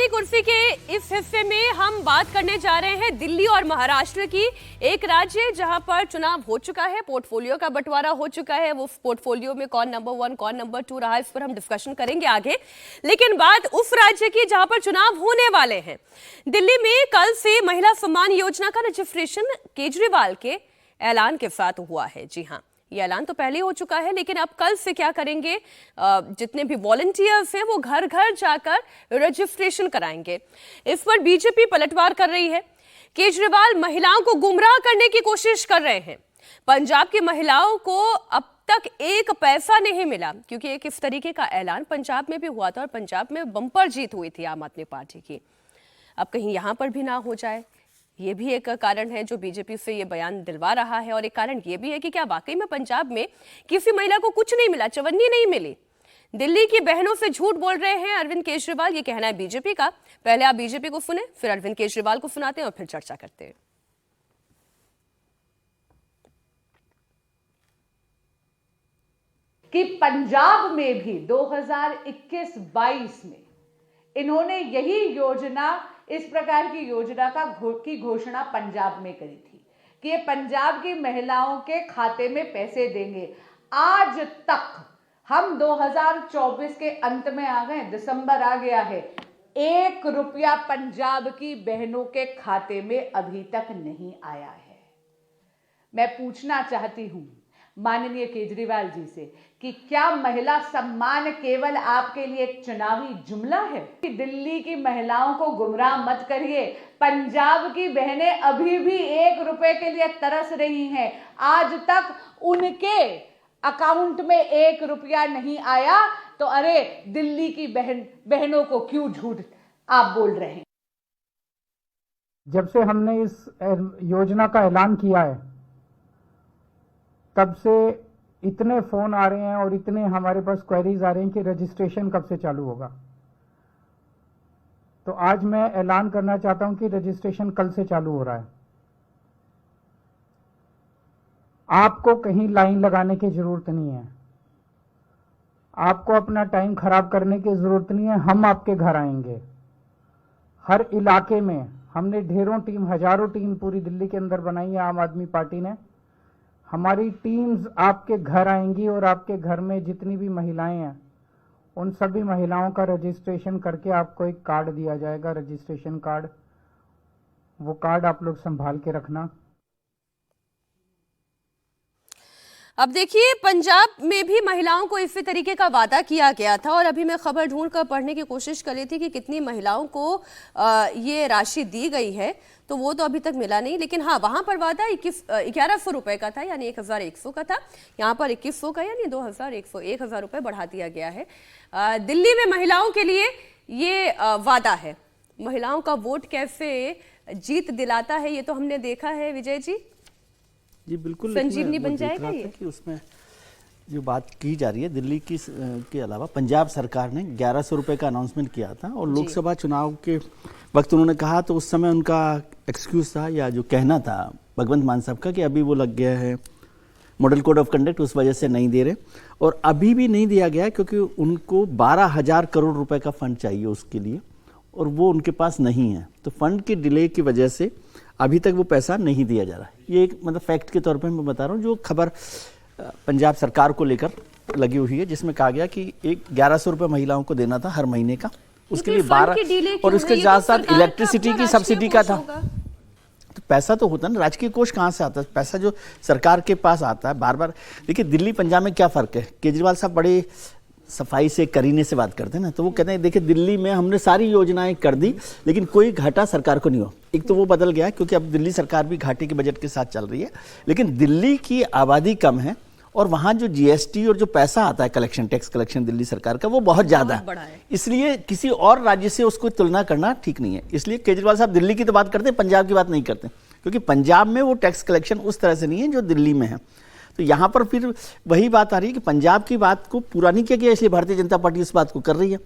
अपनी कुर्सी के इस हिस्से में हम बात करने जा रहे हैं दिल्ली और महाराष्ट्र की। एक राज्य जहां पर चुनाव हो चुका है, पोर्टफोलियो का बंटवारा हो चुका है। वो पोर्टफोलियो में कौन नंबर 1 कौन नंबर 2 रहा, इस पर हम डिस्कशन करेंगे आगे। लेकिन बात उस राज्य की जहां पर चुनाव होने वाले हैं। दिल्ली में कल से महिला सम्मान योजना का रजिस्ट्रेशन केजरीवाल के ऐलान के साथ हुआ है। जी हाँ, ये ऐलान तो पहले हो चुका है, लेकिन अब कल से क्या करेंगे, जितने भी वॉलंटियर्स हैं वो घर घर जाकर रजिस्ट्रेशन कराएंगे। इस पर बीजेपी पलटवार कर रही है। केजरीवाल महिलाओं को गुमराह करने की कोशिश कर रहे हैं। पंजाब की महिलाओं को अब तक एक पैसा नहीं मिला, क्योंकि एक इस तरीके का ऐलान पंजाब में भी हुआ था और पंजाब में बम्पर जीत हुई थी आम आदमी पार्टी की। अब कहीं यहां पर भी ना हो जाए, ये भी एक कारण है जो बीजेपी से ये बयान दिलवा रहा है। और एक कारण ये भी है कि क्या वाकई में पंजाब में किसी महिला को कुछ नहीं मिला, चवन्नी नहीं मिली। दिल्ली की बहनों से झूठ बोल रहे हैं अरविंद केजरीवाल, ये कहना है बीजेपी का। पहले आप बीजेपी को सुने, फिर अरविंद केजरीवाल को सुनाते हैं और फिर चर्चा करते हैं। कि पंजाब में भी 2021-22 में इन्होंने यही योजना, इस प्रकार की योजना की घोषणा पंजाब में करी थी कि ये पंजाब की महिलाओं के खाते में पैसे देंगे। आज तक हम 2024 के अंत में आ गए, दिसंबर आ गया है, 1 रुपया पंजाब की बहनों के खाते में अभी तक नहीं आया है। मैं पूछना चाहती हूं माननीय केजरीवाल जी से कि क्या महिला सम्मान केवल आपके लिए एक चुनावी जुमला है? कि दिल्ली की महिलाओं को गुमराह मत करिए। पंजाब की बहनें अभी भी 1 रुपए के लिए तरस रही हैं। आज तक उनके अकाउंट में 1 रुपया नहीं आया, तो अरे दिल्ली की बहनों को क्यों झूठ आप बोल रहे हैं? जब से हमने इस योजना का ऐलान किया है, तब से इतने फोन आ रहे हैं और इतने हमारे पास क्वेरीज आ रहे हैं कि रजिस्ट्रेशन कब से चालू होगा। तो आज मैं ऐलान करना चाहता हूं कि रजिस्ट्रेशन कल से चालू हो रहा है। आपको कहीं लाइन लगाने की जरूरत नहीं है, आपको अपना टाइम खराब करने की जरूरत नहीं है। हम आपके घर आएंगे। हर इलाके में हमने ढेरों टीम, हजारों टीम पूरी दिल्ली के अंदर बनाई है आम आदमी पार्टी ने। हमारी टीम्स आपके घर आएंगी और आपके घर में जितनी भी महिलाएं हैं, उन सभी महिलाओं का रजिस्ट्रेशन करके आपको एक कार्ड दिया जाएगा, रजिस्ट्रेशन कार्ड। वो कार्ड आप लोग संभाल के रखना। अब देखिए, पंजाब में भी महिलाओं को इसी तरीके का वादा किया गया था और अभी मैं खबर ढूंढ कर पढ़ने की कोशिश कर रही थी कि कितनी महिलाओं को ये राशि दी गई है, तो वो तो अभी तक मिला नहीं। लेकिन हाँ, वहां पर वादा 1100 रुपए का था, यानी 1100 का था। यहाँ पर 2100 का, यानी 1000 रुपए बढ़ा दिया गया है। दिल्ली में महिलाओं के लिए ये वादा है। महिलाओं का वोट कैसे जीत दिलाता है, ये तो हमने देखा है। विजय जी बिल्कुल संजीवनी बन जाएगा ये कि उसमें जो बात की जा रही है, दिल्ली की के अलावा पंजाब सरकार ने 1100 रुपए का अनाउंसमेंट किया था और लोकसभा चुनाव के वक्त उन्होंने कहा, तो उस समय उनका एक्सक्यूज था या जो कहना था भगवंत मान साहब का कि अभी वो लग गया है मॉडल कोड ऑफ कंडक्ट, उस वजह से नहीं दे रहे। और अभी भी नहीं दिया गया क्योंकि उनको 12,000 करोड़ रुपए का फंड चाहिए उसके लिए, और वो उनके पास नहीं है। तो फंड के डिले की वजह से अभी तक वो पैसा नहीं दिया जा रहा है। ये एक मतलब फैक्ट के तौर पे मैं बता रहा हूँ, जो खबर पंजाब सरकार को लेकर लगी हुई है, जिसमें कहा गया कि 1100 रुपए महिलाओं को देना था हर महीने का, उसके लिए 12, और उसके साथ साथ इलेक्ट्रिसिटी की सब्सिडी का था। तो पैसा तो होता है ना, राजकीय कोष कहाँ से आता है? पैसा जो सरकार के पास आता है बार बार। देखिए, दिल्ली पंजाब में क्या फर्क है? केजरीवाल साहब बड़े सफाई से, करीने से बात करते हैं ना, तो वो कहते हैं देखिए दिल्ली में हमने सारी योजनाएं कर दी, लेकिन कोई घाटा सरकार को नहीं हुआ। एक तो वो बदल गया क्योंकि अब दिल्ली सरकार भी घाटे के बजट के साथ चल रही है, लेकिन दिल्ली की आबादी कम है और वहां जो जीएसटी और जो पैसा आता है कलेक्शन, टैक्स कलेक्शन दिल्ली सरकार का, वो बहुत ज्यादा है। इसलिए किसी और राज्य से उसको तुलना करना ठीक नहीं है। इसलिए केजरीवाल साहब दिल्ली की तो बात करते हैं, पंजाब की बात नहीं करते, क्योंकि पंजाब में वो टैक्स कलेक्शन उस तरह से नहीं है जो दिल्ली में है। तो यहाँ पर फिर वही बात आ रही है कि पंजाब की बात को पूरा नहीं किया गया, इसलिए भारतीय जनता पार्टी इस बात को कर रही है।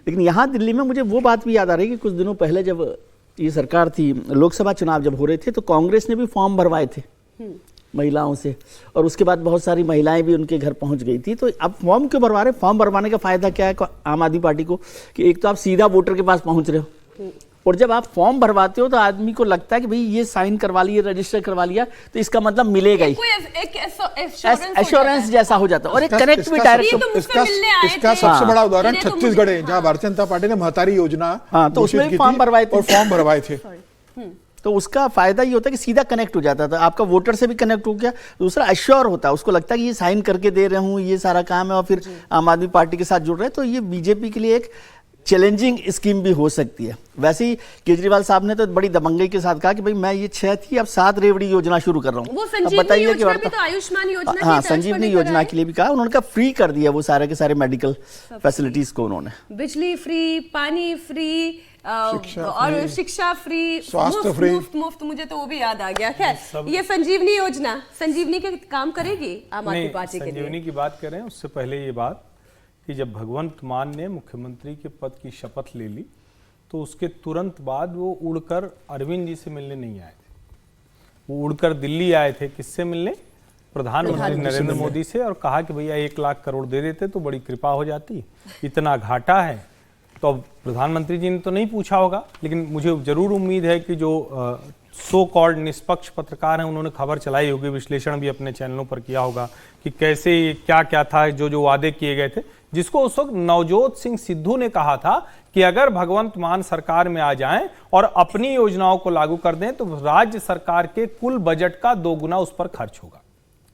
लेकिन यहाँ दिल्ली में मुझे वो बात भी याद आ रही है कि कुछ दिनों पहले जब ये सरकार थी, लोकसभा चुनाव जब हो रहे थे, तो कांग्रेस ने भी फॉर्म भरवाए थे महिलाओं से, और उसके बाद बहुत सारी महिलाएं भी उनके घर पहुंच गई थी। तो अब फॉर्म क्यों भरवा रहे? फॉर्म भरवाने का फायदा क्या है आम आदमी पार्टी को? कि एक तो आप सीधा वोटर के पास पहुंच रहे हो, और जब आप फॉर्म भरवाते हो तो आदमी को लगता है कि भाई ये साइन करवा लिया, रजिस्टर करवा लिया, तो इसका मतलब मिलेगा ही, एश्योरेंस जैसा हो जाता है। और एक कनेक्ट भी डायरेक्ट। इसका सबसे बड़ा उदाहरण छत्तीसगढ़ है, जहां भारतीय जनता पार्टी ने महतारी योजना तो उसमें भी फॉर्म भरवाए थे, और फॉर्म भरवाए थे। तो उसका फायदा ये होता है कि सीधा कनेक्ट हो जाता था, आपका वोटर से भी कनेक्ट हो गया। दूसरा अश्योर होता है, उसको लगता है कि ये साइन करके दे रहे हूँ, ये सारा काम है, और फिर आम आदमी पार्टी के साथ जुड़ रहे हैं। तो ये बीजेपी के लिए एक चैलेंजिंग स्कीम भी हो सकती है। वैसे ही केजरीवाल साहब ने तो बड़ी दबंगई के साथ कहा कि भाई मैं ये 6 थी, अब 7 रेवड़ी योजना शुरू कर रहा हूँ। वो संजीवनी योजना भी तो आयुष्मान योजना, हाँ, संजीवनी योजना के लिए भी कहा उन्होंने, कहा फ्री कर दिया वो सारे के सारे मेडिकल फैसिलिटीज को उन्होंने, बिजली फ्री, पानी फ्री, और शिक्षा फ्री, स्वास्थ्य फ्री, मुफ्त। मुझे तो वो भी याद आ गया। खैर, ये संजीवनी योजना, संजीवनी के काम करेगी आम आदमी पार्टी के लिए? संजीवनी की बात करें उससे पहले ये बात कि जब भगवंत मान ने मुख्यमंत्री के पद की शपथ ले ली तो उसके तुरंत बाद वो उड़कर अरविंद जी से मिलने नहीं आए थे, वो उड़कर दिल्ली आए थे। किससे मिलने? प्रधानमंत्री नरेंद्र मोदी से, और कहा कि भैया 1 लाख करोड़ दे देते तो बड़ी कृपा हो जाती, इतना घाटा है। तो अब प्रधानमंत्री जी ने तो नहीं पूछा होगा, लेकिन मुझे जरूर उम्मीद है कि जो सो कॉल्ड निष्पक्ष पत्रकार हैं उन्होंने खबर चलाई होगी, विश्लेषण भी अपने चैनलों पर किया होगा कि कैसे क्या क्या था, जो वादे किए गए थे, जिसको उस वक्त नवजोत सिंह सिद्धू ने कहा था कि अगर भगवंत मान सरकार में आ जाएं और अपनी योजनाओं को लागू कर दें तो राज्य सरकार के कुल बजट का 2 गुना उस पर खर्च होगा।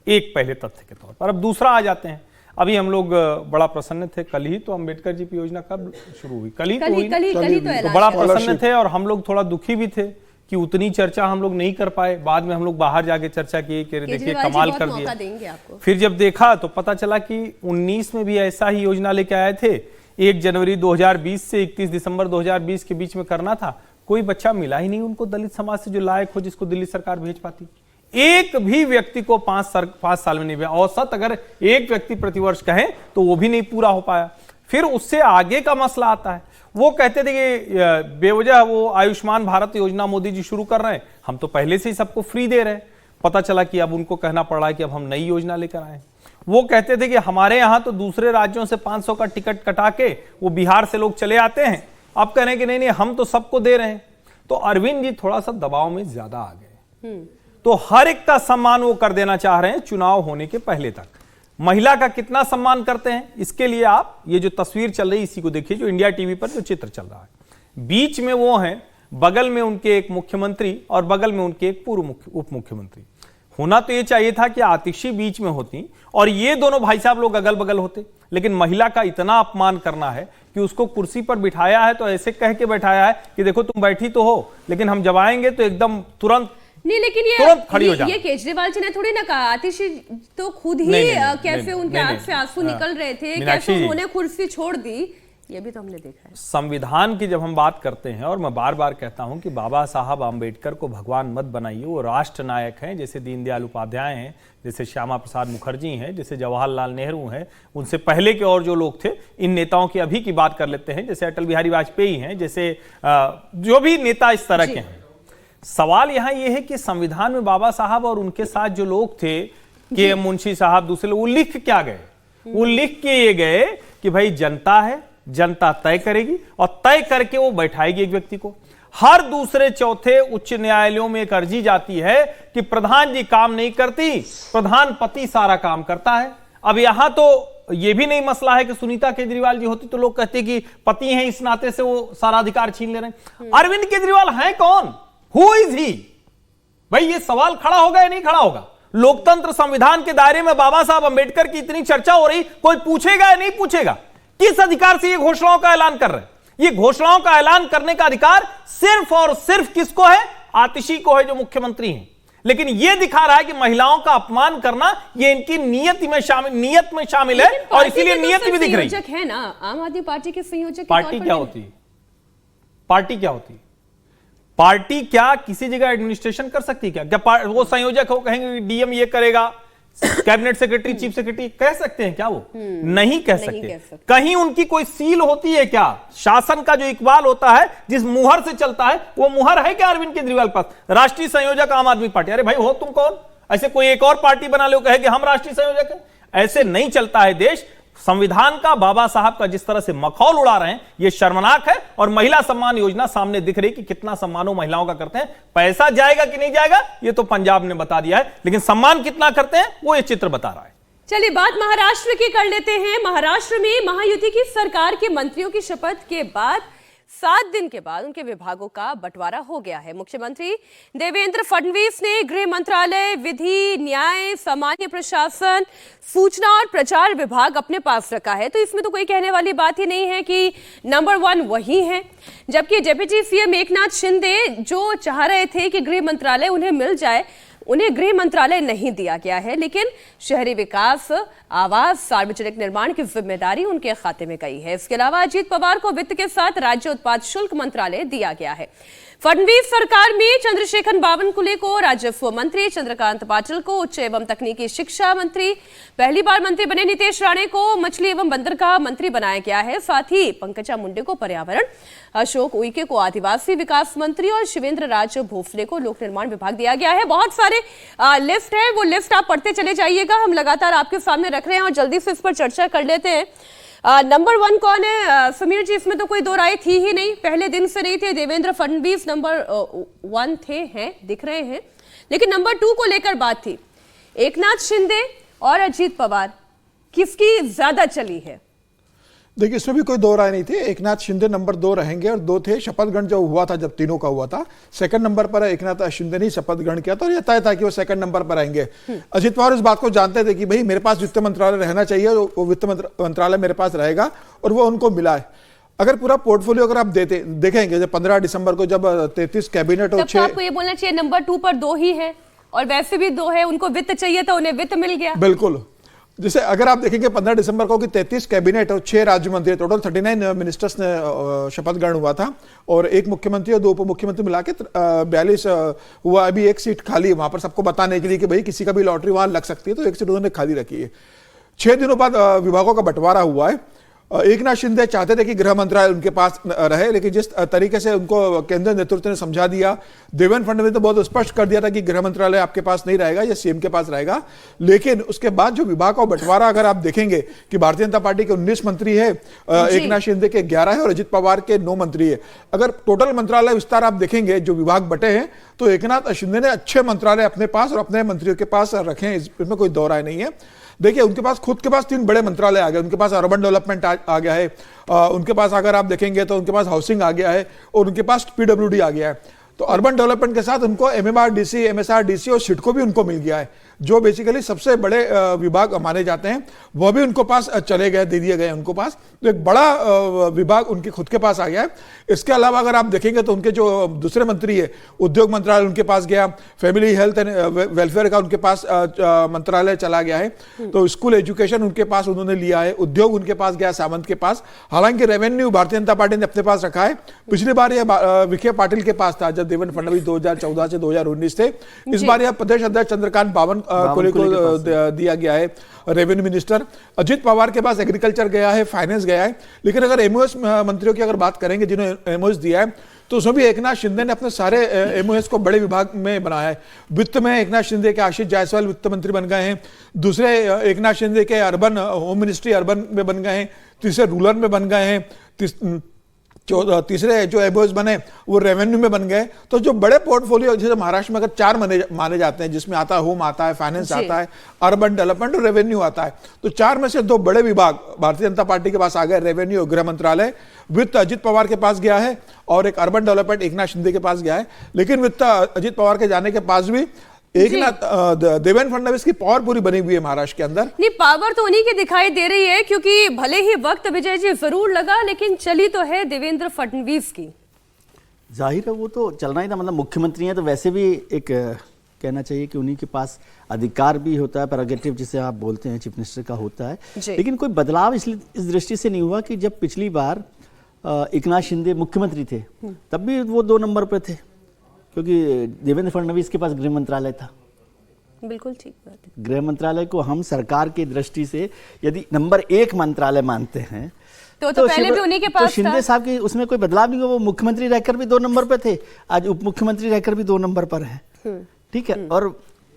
एक पहले तथ्य के तौर पर। अब दूसरा आ जाते हैं, अभी हम लोग बड़ा प्रसन्न थे, कल ही तो अंबेडकर जी की योजना कब शुरू हुई? कल ही तो हुई, तो बड़ा प्रसन्न थे। और हम लोग थोड़ा दुखी भी थे कि उतनी चर्चा हम लोग नहीं कर पाए। बाद में हम लोग बाहर जाके चर्चा की कि देखिए कमाल कर दिया। फिर जब देखा तो पता चला कि 19 में भी ऐसा ही योजना लेके आए थे, 1 जनवरी 2020 से 31 दिसंबर 2020 के बीच में करना था। कोई बच्चा मिला ही नहीं उनको दलित समाज से जो लायक हो, जिसको दिल्ली सरकार भेज पाती। एक भी व्यक्ति को 5 साल में नहीं मिला। औसत अगर एक व्यक्ति प्रतिवर्ष कहें तो वो भी नहीं पूरा हो पाया। फिर उससे आगे का मसला आता है, वो कहते थे कि बेवजह वो आयुष्मान भारत योजना मोदी जी शुरू कर रहे हैं, हम तो पहले से ही सबको फ्री दे रहे हैं। पता चला कि अब उनको कहना पड़ रहा है कि अब हम नई योजना लेकर आए। वो कहते थे कि हमारे यहाँ तो दूसरे राज्यों से 500 का टिकट कटा के वो बिहार से लोग चले आते हैं, अब कह रहे हैं कि नहीं हम तो सबको दे रहे हैं। तो अरविंद जी थोड़ा सा दबाव में ज्यादा आ गए, तो हर एक का सम्मान वो कर देना चाह रहे हैं चुनाव होने के पहले तक। महिला का कितना सम्मान करते हैं, इसके लिए आप ये जो तस्वीर चल रही है इसी को देखिए, जो इंडिया टीवी पर जो चित्र चल रहा है। बीच में वो हैं, बगल में उनके एक मुख्यमंत्री और बगल में उनके एक पूर्व उप मुख्यमंत्री। होना तो ये चाहिए था कि आतिशी बीच में होती और ये दोनों भाई साहब लोग अगल बगल होते, लेकिन महिला का इतना अपमान करना है कि उसको कुर्सी पर बिठाया है तो ऐसे कह के बैठाया है कि देखो तुम बैठी तो हो, लेकिन हम जब आएंगे तो एकदम तुरंत नहीं। लेकिन ये केजरीवाल जी ने थोड़ी ना कहा, आतिशी तो खुद ही कैसे उनके आंख से आंसू निकल रहे थे, कैसे उन्होंने कुर्सी छोड़ दी, ये भी तो हमने देखा है। संविधान की जब हम बात करते हैं, और मैं बार बार कहता हूं कि बाबा साहब आम्बेडकर को भगवान मत बनाइए, वो राष्ट्र नायक हैं, जैसे दीनदयाल उपाध्याय हैं, जैसे श्यामा प्रसाद मुखर्जी हैं, जैसे जवाहरलाल नेहरू हैं, उनसे पहले के और जो लोग थे, इन नेताओं की अभी की बात कर लेते हैं, जैसे अटल बिहारी वाजपेयी हैं, जैसे जो भी नेता इस तरह के हैं। सवाल यहां यह है कि संविधान में बाबा साहब और उनके साथ जो लोग थे, के मुंशी साहब, दूसरे लोग, वो लिख क्या गए? वो लिख के ये गए कि भाई जनता है, जनता तय करेगी और तय करके वो बैठाएगी एक व्यक्ति को। हर दूसरे चौथे उच्च न्यायालयों में एक अर्जी जाती है कि प्रधान जी काम नहीं करती, प्रधानपति सारा काम करता है। अब यहां तो ये भी नहीं मसला है कि सुनीता केजरीवाल जी होती तो लोग कहते कि पति हैं इस नाते से वो सारा अधिकार छीन ले रहे हैं। अरविंद केजरीवाल हैं कौन? Who is he? भाई ये सवाल खड़ा होगा या नहीं खड़ा होगा? लोकतंत्र संविधान के दायरे में बाबा साहब अंबेडकर की इतनी चर्चा हो रही, कोई पूछेगा या नहीं पूछेगा? किस अधिकार से ये घोषणाओं का ऐलान कर रहे हैं? ये घोषणाओं का ऐलान करने का अधिकार सिर्फ और सिर्फ किसको है? आतिशी को है, जो मुख्यमंत्री हैं। लेकिन ये दिखा रहा है कि महिलाओं का अपमान करना ये इनकी नियत में शामिल है, और इसीलिए नियत भी दिख रही है ना। आम आदमी पार्टी के संयोजक पार्टी क्या होती है? पार्टी क्या होती है? पार्टी क्या किसी जगह एडमिनिस्ट्रेशन कर सकती है क्या? वो संयोजक हो, कहेंगे डीएम ये करेगा, कैबिनेट सेक्रेटरी, चीफ सेक्रेटरी कह सकते हैं क्या? वो नहीं कह सकते। कहीं उनकी कोई सील होती है क्या? शासन का जो इकबाल होता है, जिस मुहर से चलता है, वो मुहर है क्या अरविंद केजरीवाल के पास? राष्ट्रीय संयोजक आम आदमी पार्टी। अरे भाई हो तुम कौन? ऐसे कोई एक और पार्टी बना लो, कहे कि हम राष्ट्रीय संयोजक हैं। ऐसे नहीं चलता है देश। संविधान का, बाबा साहब का जिस तरह से मखौल उड़ा रहे हैं, ये शर्मनाक है। और महिला सम्मान योजना सामने दिख रही कि कितना सम्मान वो महिलाओं का करते हैं। पैसा जाएगा कि नहीं जाएगा ये तो पंजाब ने बता दिया है, लेकिन सम्मान कितना करते हैं वो ये चित्र बता रहा है। चलिए बात महाराष्ट्र की कर लेते हैं। महाराष्ट्र में महायुति की सरकार के मंत्रियों की शपथ के बाद 7 दिन के बाद उनके विभागों का बंटवारा हो गया है। मुख्यमंत्री देवेंद्र फडणवीस ने गृह मंत्रालय, विधि, न्याय, सामान्य प्रशासन, सूचना और प्रचार विभाग अपने पास रखा है, तो इसमें तो कोई कहने वाली बात ही नहीं है कि नंबर 1 वही है। जबकि डिप्टी सीएम एकनाथ शिंदे जो चाह रहे थे कि गृह मंत्रालय उन्हें मिल जाए, उन्हें गृह मंत्रालय नहीं दिया गया है, लेकिन शहरी विकास, आवास, सार्वजनिक निर्माण की जिम्मेदारी उनके खाते में गई है। इसके अलावा अजीत पवार को वित्त के साथ राज्य उत्पाद शुल्क मंत्रालय दिया गया है। फडणवीस सरकार में चंद्रशेखर बावनकुले को राजस्व मंत्री, चंद्रकांत पाटिल को उच्च एवं तकनीकी शिक्षा मंत्री, पहली बार मंत्री बने नितेश राणे को मछली एवं बंदरगाह मंत्री बनाया गया है। साथ ही पंकजा मुंडे को पर्यावरण, अशोक उइके को आदिवासी विकास मंत्री और शिवेंद्र राज भोसले को लोक निर्माण विभाग दिया गया है। बहुत सारे लिस्ट है, वो लिस्ट आप पढ़ते चले जाइएगा, हम लगातार आपके सामने रख रहे हैं और जल्दी से इस पर चर्चा कर लेते हैं। नंबर 1 कौन है समीर जी? इसमें तो कोई दो राय थी ही नहीं, पहले दिन से नहीं थे। देवेंद्र फडणवीस नंबर 1 थे, हैं, दिख रहे हैं। लेकिन नंबर 2 को लेकर बात थी, एकनाथ शिंदे और अजीत पवार, किसकी ज्यादा चली है? देखिए, इसमें भी कोई दो राय नहीं थी। एकनाथ शिंदे नंबर 2 रहेंगे और 2 थे। शपथ ग्रहण जो हुआ था, जब तीनों का हुआ था, सेकंड नंबर पर एकनाथ शिंदे ने शपथ ग्रहण किया था और यह तय था कि वो सेकंड नंबर पर आएंगे। अजीत पवार इस बात को जानते थे कि भाई मेरे पास वित्त मंत्रालय रहना चाहिए, वो वित्त मंत्रालय मेरे पास रहेगा, और वो उनको मिला है। अगर पूरा पोर्टफोलियो अगर आप देखेंगे, जब 15 दिसंबर को जब 33 कैबिनेट और 6, आपको ये बोलना चाहिए नंबर 2 पर 2 ही है, और वैसे भी 2 है, उनको वित्त चाहिए था, उन्हें वित्त मिल गया। बिल्कुल। जैसे अगर आप देखेंगे 15 दिसंबर को कि 33 कैबिनेट और 6 राज्य मंत्री, टोटल 39 मिनिस्टर्स ने शपथ ग्रहण हुआ था, और 1 मुख्यमंत्री और 2 उप मुख्यमंत्री मिला के 42 हुआ। अभी 1 सीट खाली है वहां पर, सबको बताने के लिए कि भाई किसी का भी लॉटरी वहां लग सकती है, तो 1 सीट उन्होंने खाली रखी है। 6 दिनों बाद विभागों का बंटवारा हुआ है। एकनाथ शिंदे चाहते थे कि गृह मंत्रालय उनके पास रहे, लेकिन जिस तरीके से उनको केंद्रीय नेतृत्व ने समझा दिया, देवेंद्र फडणवीस ने बहुत स्पष्ट कर दिया था कि गृह मंत्रालय आपके पास नहीं रहेगा, यह सीएम के पास रहेगा। लेकिन उसके बाद जो विभाग का बंटवारा अगर आप देखेंगे कि भारतीय जनता पार्टी के 19 मंत्री है, एकनाथ शिंदे के 11 है और अजित पवार के 9 मंत्री है। अगर टोटल मंत्रालय विस्तार आप देखेंगे, जो विभाग बटे हैं, तो एकनाथ शिंदे ने अच्छे मंत्रालय अपने पास और अपने मंत्रियों के पास रखे हैं, इसमें कोई दो राय नहीं है। देखिए, उनके पास खुद के पास 3 बड़े मंत्रालय आ गए। उनके पास अर्बन डेवलपमेंट आ गया है, उनके पास अगर आप देखेंगे तो उनके पास हाउसिंग आ गया है, और उनके पास पीडब्ल्यूडी आ गया है। तो अर्बन डेवलपमेंट के साथ उनको एमएमआरडीसी, एमएसआरडीसी और सिडको भी उनको मिल गया है, जो बेसिकली सबसे बड़े विभाग माने जाते हैं, वो भी उनको पास चले गए, दे दिए गए उनको पास। तो एक बड़ा विभाग उनके खुद के पास आ गया है। इसके अलावा अगर आप देखेंगे तो उनके जो दूसरे मंत्री है, उद्योग मंत्रालय उनके पास गया, फैमिली हेल्थ एंड वेलफेयर का उनके पास मंत्रालय चला गया है, तो स्कूल एजुकेशन उनके पास उन्होंने लिया है, उद्योग उनके पास गया सामंत के पास। हालांकि रेवेन्यू भारतीय जनता पार्टी ने अपने पास रखा है। पिछली बार यह विखे पाटिल के पास था, जब देवेंद्र फडणवीस 2014 से 2019 थे। इस बार यह प्रदेश अध्यक्ष चंद्रकांत बावनकुले को दिया गया है रेवेन्यू मिनिस्टर। अजित पवार के पास एग्रीकल्चर गया है, फाइनेंस गया है। लेकिन अगर एमओएस मंत्रियों की अगर बात करेंगे जिन्होंने एमओएस दिया है, तो उसमें भी एकनाथ शिंदे ने अपने सारे एमओएस को बड़े विभाग में बनाया है। वित्त में एकनाथ शिंदे के आशीष जायसवाल वित्त मंत्री बन गए हैं। दूसरे एकनाथ शिंदे के अर्बन होम मिनिस्ट्री अर्बन में बन गए हैं। तीसरे रूरल में बन गए हैं। तीसरे जो एमओएस बने वो रेवेन्यू में बन गए। तो जो बड़े पोर्टफोलियो, जैसे महाराष्ट्र में अगर 4 माने जाते हैं, जिसमें आता है होम, आता है फाइनेंस, आता है अर्बन डेवलपमेंट और रेवेन्यू आता है, तो 4 में से 2 बड़े विभाग भारतीय जनता पार्टी के पास आ गए, रेवेन्यू और गृह मंत्रालय। वित्त अजित पवार के पास गया है और एक अर्बन डेवलपमेंट एकनाथ शिंदे के पास गया है। लेकिन वित्त अजित पवार के जाने के पास भी देवेंद्र फडणवीस की पावर पूरी बनी हुई है महाराष्ट्र के अंदर। नहीं, पावर तो उन्हीं की दिखाई दे रही है, क्योंकि भले ही वक्त विजय जी जरूर लगा, लेकिन चली तो है देवेंद्र फडणवीस की। जाहिर है वो तो चलना ही था, मतलब मुख्यमंत्री हैं तो वैसे भी एक कहना चाहिए कि उन्हीं के पास अधिकार भी होता है, प्रेरोगेटिव जिसे आप बोलते हैं, चीफ मिनिस्टर का होता है। लेकिन कोई बदलाव इसलिए इस दृष्टि से नहीं हुआ कि जब पिछली बार एकनाथ शिंदे मुख्यमंत्री थे तब भी वो 2 नंबर पर थे, क्योंकि देवेंद्र फडणवीस के पास गृह मंत्रालय था। बिल्कुल ठीक बात है। गृह मंत्रालय को हम सरकार की दृष्टि से यदि नंबर 1 मंत्रालय मानते हैं तो पहले भी उन्हीं के पास तो शिंदे साहब के उसमें कोई बदलाव नहीं हुआ। वो मुख्यमंत्री रहकर भी 2 नंबर पर थे, आज उप मुख्यमंत्री रहकर भी 2 नंबर पर हैं। ठीक है। और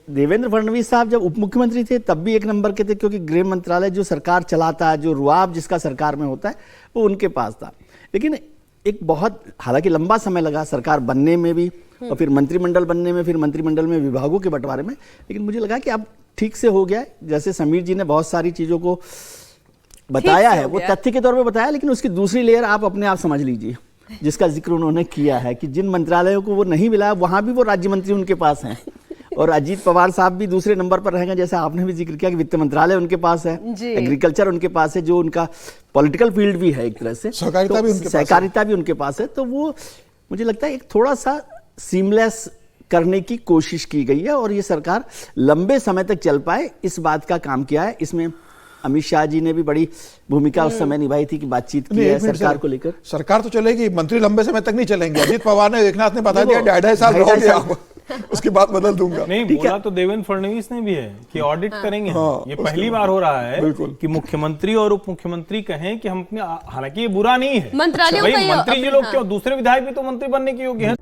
देवेंद्र फडणवीस साहब जब उप मुख्यमंत्री थे तब भी एक नंबर के थे, क्योंकि गृह मंत्रालय जो सरकार चलाता है, जो रुआब जिसका सरकार में होता है, वो उनके पास था। लेकिन एक बहुत, हालांकि लंबा समय लगा सरकार बनने में भी और फिर मंत्रिमंडल बनने में, फिर मंत्रिमंडल में विभागों के बंटवारे में, लेकिन मुझे लगा कि अब ठीक से हो गया है। जैसे समीर जी ने बहुत सारी चीज़ों को बताया है, वो तथ्य के तौर पे बताया, लेकिन उसकी दूसरी लेयर आप अपने आप समझ लीजिए, जिसका जिक्र उन्होंने किया है कि जिन मंत्रालयों को वो नहीं मिला वहाँ भी वो राज्य मंत्री उनके पास हैं, और अजीत पवार साहब भी दूसरे नंबर पर रहेंगे, जैसा आपने भी जिक्र किया कि वित्त मंत्रालय उनके पास है, एग्रीकल्चर उनके पास है, जो उनका पॉलिटिकल फील्ड भी है एक तरह से, सहकारिता भी उनके पास है। तो वो मुझे लगता है एक थोड़ा सा सीमलेस करने की कोशिश की गई है, और ये सरकार लंबे समय तक चल पाए इस बात का काम किया है। इसमें अमित शाह जी ने भी बड़ी भूमिका उस समय निभाई थी कि बातचीत की है सरकार को लेकर। सरकार तो चलेगी, मंत्री लंबे समय तक नहीं चलेंगे। अजीत पवार ने, एकनाथ ने बता दिया 2.5 साल रहोगे आप, उसके बाद बदल दूंगा। नहीं बोला तो देवेंद्र फडणवीस ने भी है कि ऑडिट करेंगे। ये पहली बार हो रहा है कि मुख्यमंत्री और उप मुख्यमंत्री कहें कि हम अपने, हालांकि ये बुरा नहीं है, मंत्रालयों का मंत्री जी लोग क्यों, दूसरे विधायक भी तो मंत्री बनने के योग्य हैं।